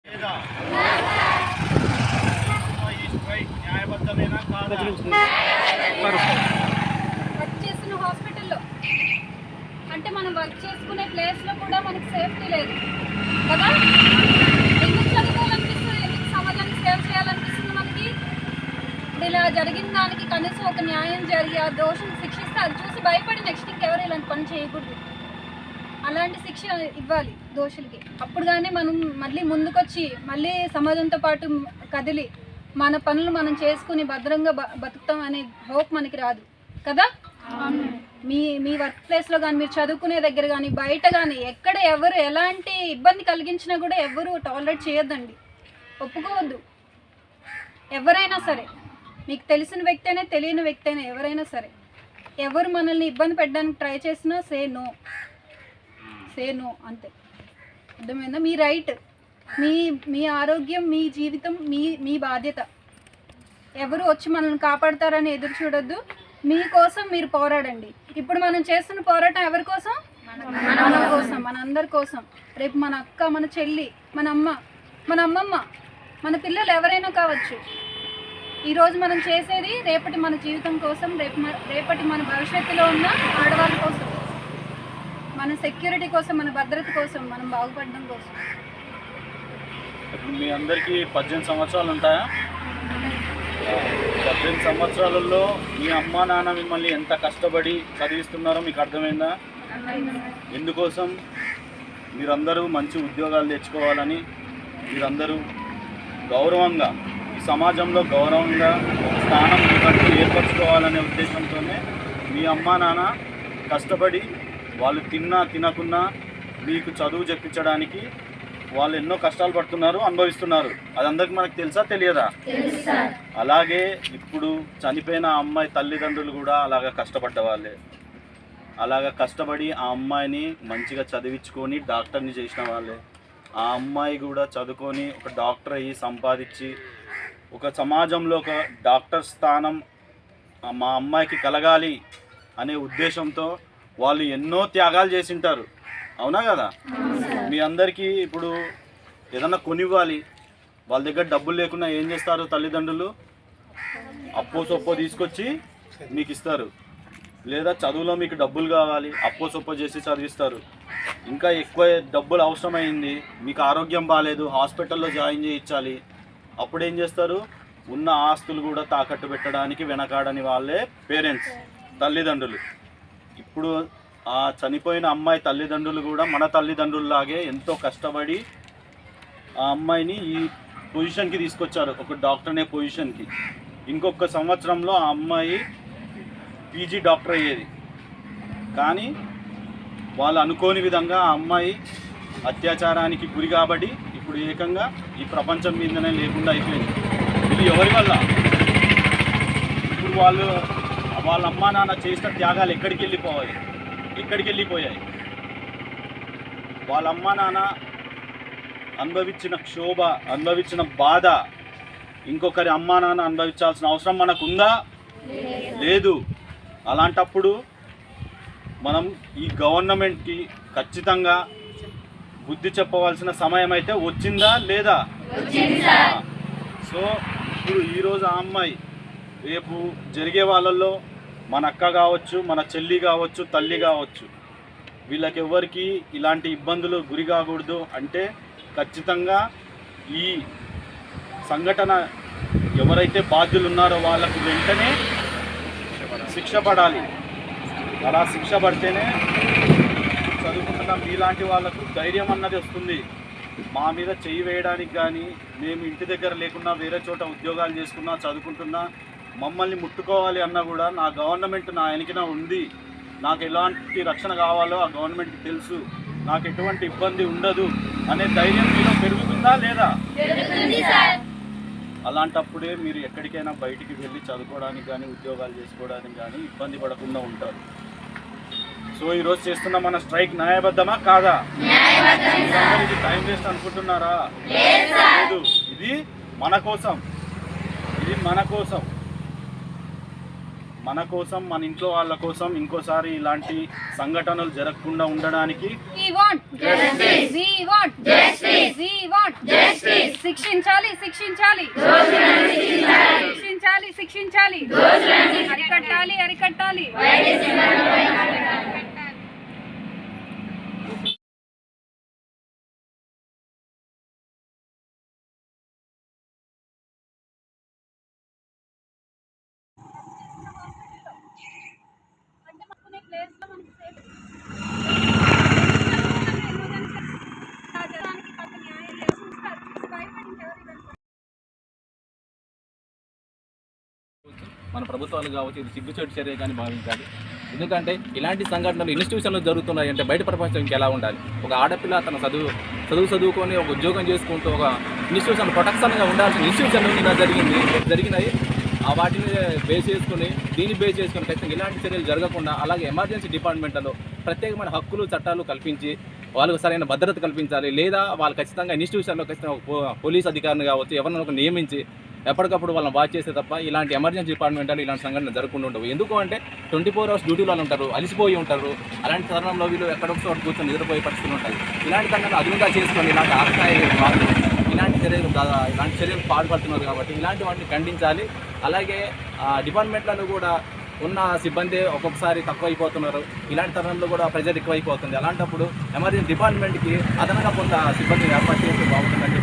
Work చేస్తున్న హాస్పిటల్లో అంటే మనం వర్క్ చేసుకునే ప్లేస్లో కూడా మనకి సేఫ్టీ లేదు కదా. ఎందుకు చదువుకోవాలనిపిస్తుంది, ఎందుకు సమాజానికి సేవ చేయాలనిపిస్తుంది మనకి? ఇలా జరిగిన దానికి కనీసం ఒక న్యాయం జరిగి ఆ దోషుని శిక్షిస్తే అది చూసి భయపడి నెక్స్ట్ ఇంకెవరు ఇలాంటి పని చేయకూడదు. అలాంటి శిక్ష ఇవ్వాలి దోషులకి. అప్పుడు కానీ మనం మళ్ళీ ముందుకొచ్చి మళ్ళీ సమాజంతో పాటు కదిలి మన పనులు మనం చేసుకుని భద్రంగా బతుకుతాం అనే హోప్ మనకి రాదు కదా. మీ వర్క్ ప్లేస్లో కానీ, మీరు చదువుకునే దగ్గర కానీ, బయట కానీ ఎక్కడ ఎవరు ఎలాంటి ఇబ్బంది కలిగించినా కూడా ఎవరు టాలరేట్ చేయొద్దండి, ఒప్పుకోవద్దు. ఎవరైనా సరే, మీకు తెలిసిన వ్యక్తి అయినా తెలియని వ్యక్తి అయినా ఎవరైనా సరే, ఎవరు మనల్ని ఇబ్బంది పెట్టడానికి ట్రై చేసినా సే నో అంతే. అర్థమైందా? మీ రైట్, మీ ఆరోగ్యం, మీ జీవితం మీ బాధ్యత. ఎవరు వచ్చి మనల్ని కాపాడతారని ఎదురు చూడొద్దు. మీకోసం మీరు పోరాడండి. ఇప్పుడు మనం చేస్తున్న పోరాటం ఎవరి కోసం? మన కోసం, మన అందరి కోసం. రేపు మన అక్క, మన చెల్లి, మన అమ్మ, మన అమ్మమ్మ, మన పిల్లలు ఎవరైనా కావచ్చు. ఈరోజు మనం చేసేది రేపటి మన జీవితం కోసం, రేపటి మన భవిష్యత్తులో ఉన్న ఆడవాళ్ళ కోసం, మన సెక్యూరిటీ కోసం, మన భద్రత కోసం, మనం బాగుపడడం కోసం. మీ అందరికీ 18 సంవత్సరాలు ఉంటాయా? 18 సంవత్సరాలలో మీ అమ్మా నాన్న మిమ్మల్ని ఎంత కష్టపడి చదివిస్తున్నారో మీకు అర్థమైందా? ఎందుకోసం? మీరందరూ మంచి ఉద్యోగాలు తెచ్చుకోవాలని, మీరందరూ గౌరవంగా ఈ సమాజంలో గౌరవంగా స్థానం మీకంటూ ఏర్పరచుకోవాలనే ఉద్దేశంతోనే మీ అమ్మా నాన్న కష్టపడి వాళ్ళు తిన్నా తినకున్నా మీకు చదువు చెప్పించడానికి వాళ్ళు ఎన్నో కష్టాలు పడుతున్నారు, అనుభవిస్తున్నారు. అది అందరికి మనకు తెలుసా తెలియదా? అలాగే ఇప్పుడు చనిపోయిన ఆ అమ్మాయి తల్లిదండ్రులు కూడా అలాగా కష్టపడ్డ వాళ్ళే. అలాగా కష్టపడి ఆ అమ్మాయిని మంచిగా చదివించుకొని డాక్టర్ని చేసిన వాళ్ళే. ఆ అమ్మాయి కూడా చదువుకొని ఒక డాక్టర్ అయ్యి సంపాదించి ఒక సమాజంలో ఒక డాక్టర్ స్థానం మా అమ్మాయికి కలగాలి అనే ఉద్దేశంతో వాళ్ళు ఎన్నో త్యాగాలు చేసింటారు. అవునా కదా? మీ అందరికీ ఇప్పుడు ఏదన్నా కొనివ్వాలి, వాళ్ళ దగ్గర డబ్బులు లేకున్నా ఏం చేస్తారు తల్లిదండ్రులు? అప్పో సొప్పో తీసుకొచ్చి మీకు ఇస్తారు. లేదా చదువులో మీకు డబ్బులు కావాలి, అప్పో సొప్పో చేసి చదివిస్తారు. ఇంకా ఎక్కువ డబ్బులు అవసరమైంది, మీకు ఆరోగ్యం బాగాలేదు, హాస్పిటల్లో జాయిన్ చేయించాలి. అప్పుడు ఏం చేస్తారు? ఉన్న ఆస్తులు కూడా తాకట్టు పెట్టడానికి వెనకాడని వాళ్ళే పేరెంట్స్, తల్లిదండ్రులు. ఇప్పుడు ఆ చనిపోయిన అమ్మాయి తల్లిదండ్రులు కూడా మన తల్లిదండ్రుల్లాగే ఎంతో కష్టపడి ఆ అమ్మాయిని ఈ పొజిషన్కి తీసుకొచ్చారు, ఒక డాక్టర్ అనే పొజిషన్కి. ఇంకొక సంవత్సరంలో ఆ అమ్మాయి పీజీ డాక్టర్ అయ్యేది. కానీ వాళ్ళు అనుకోని విధంగా ఆ అమ్మాయి అత్యాచారానికి గురి కాబట్టి ఇప్పుడు ఏకంగా ఈ ప్రపంచం మీదనే లేకుండా అయిపోయింది. ఇది ఎవరి వల్ల? ఇప్పుడు వాళ్ళ అమ్మా నాన్న చేసిన త్యాగాలు ఎక్కడికి వెళ్ళిపోయాయి? వాళ్ళ అమ్మా నాన్న అనుభవించిన క్షోభ, అనుభవించిన బాధ ఇంకొకరి అమ్మా నాన్న అనుభవించాల్సిన అవసరం మనకుందా? లేదు. అలాంటప్పుడు మనం ఈ గవర్నమెంట్కి ఖచ్చితంగా బుద్ధి చెప్పవలసిన సమయం అయితే వచ్చిందా లేదా? సో ఇప్పుడు ఈరోజు ఆ అమ్మాయి రేపు జరిగే వాళ్ళల్లో మన అక్క కావచ్చు, మన చెల్లి కావచ్చు, తల్లి కావచ్చు, వీళ్ళకి ఎవరికి ఇలాంటి ఇబ్బందులు గురి కాకూడదు అంటే ఖచ్చితంగా ఈ సంఘటన ఎవరైతే బాధ్యులు ఉన్నారో వాళ్ళకు వెంటనే శిక్ష పడాలి. అలా శిక్ష పడితేనే చదువుకుంటున్న మీలాంటి వాళ్ళకు ధైర్యం అన్నది వస్తుంది. మా మీద చెయ్యి వేయడానికి కానీ, మేము ఇంటి దగ్గర లేకున్నా వేరే చోట ఉద్యోగాలు చేసుకున్నా చదువుకుంటున్నా మమ్మల్ని ముట్టుకోవాలి అన్నా కూడా నా గవర్నమెంట్ నా వెనకన ఉంది, నాకు ఎలాంటి రక్షణ కావాలో ఆ గవర్నమెంట్కి తెలుసు, నాకు ఎటువంటి ఇబ్బంది ఉండదు అనే ధైర్యం మీలో పెరుగుతుందా లేదా? అలాంటప్పుడే మీరు ఎక్కడికైనా బయటికి వెళ్ళి చదువుకోవడానికి కానీ, ఉద్యోగాలు చేసుకోవడానికి కానీ ఇబ్బంది పడకుండా ఉంటారు. సో ఈరోజు చేస్తున్న మన స్ట్రైక్ న్యాయబద్ధమా కాదా? ఇది టైం వేస్ట్ అనుకుంటున్నారా? లేదు. ఇది మన కోసం, మన కోసం, మన ఇంట్లో వాళ్ళ కోసం ఇంకోసారి ఇలాంటి సంఘటనలు జరగకుండా ఉండడానికి శిక్షించాలి శిక్షించాలి శిక్షించాలి శిక్షించాలి అరికట్టాలి అరికట్టాలి. మన ప్రభుత్వాలు కావచ్చు ఇది సిగ్గుచేటు చర్య కానీ భావించాలి. ఎందుకంటే ఇలాంటి సంఘటనలు ఇన్స్టిట్యూషన్లో జరుగుతున్నాయి అంటే బయట ప్రపంచం ఇంకెలా ఉండాలి. ఒక ఆడపిల్ల తన చదువుకొని ఒక ఉద్యోగం చేసుకుంటూ ఒక ఇన్స్టిట్యూషన్ ప్రొటెక్షన్గా ఉండాల్సిన ఇన్స్టిట్యూషన్లో ఇలా జరిగినాయి. వాటిని బేస్ చేసుకుని ఖచ్చితంగా ఇలాంటి చర్యలు జరగకుండా అలాగే ఎమర్జెన్సీ డిపార్ట్మెంట్లలో ప్రత్యేకమైన హక్కులు చట్టాలు కల్పించి వాళ్ళకు సరైన భద్రత కల్పించాలి. లేదా వాళ్ళు ఖచ్చితంగా ఇన్స్టిట్యూషన్లో ఖచ్చితంగా పోలీస్ అధికారిని కావచ్చు ఎవరినైనా ఒక నియమించి ఎప్పటికప్పుడు వాళ్ళని వాచ్ చేస్తే తప్ప ఇలాంటి ఎమర్జెన్సీ డిపార్ట్మెంట్లో ఇలాంటి సంఘటనలు జరగకుండా ఉండవు. ఎందుకు అంటే 24 hours డ్యూటీలో ఉంటారు, అలసిపోయి ఉంటారు. అలాంటి తరుణంలో వీళ్ళు ఎక్కడొకసో కూర్చొని నిద్రపోయే పరిస్థితులు ఉంటాయి. ఇలాంటి సంఘటనలు అదునుగా చేసుకొని ఇలాంటి ఆస్థాయి వాళ్ళు ఇలాంటి చర్యలు పాల్పడుతున్నారు. కాబట్టి ఇలాంటి వాటిని ఖండించాలి. అలాగే డిపార్ట్మెంట్లలో కూడా ఉన్న సిబ్బంది ఒక్కొక్కసారి తక్కువ అయిపోతున్నారు. ఇలాంటి తరుణంలో కూడా ప్రెజర్ ఎక్కువైపోతుంది. అలాంటప్పుడు ఎమర్జెన్సీ డిపార్ట్మెంట్కి అదనంగా కొంత సిబ్బందిని ఏర్పాటు చేస్తే బాగుంటుందని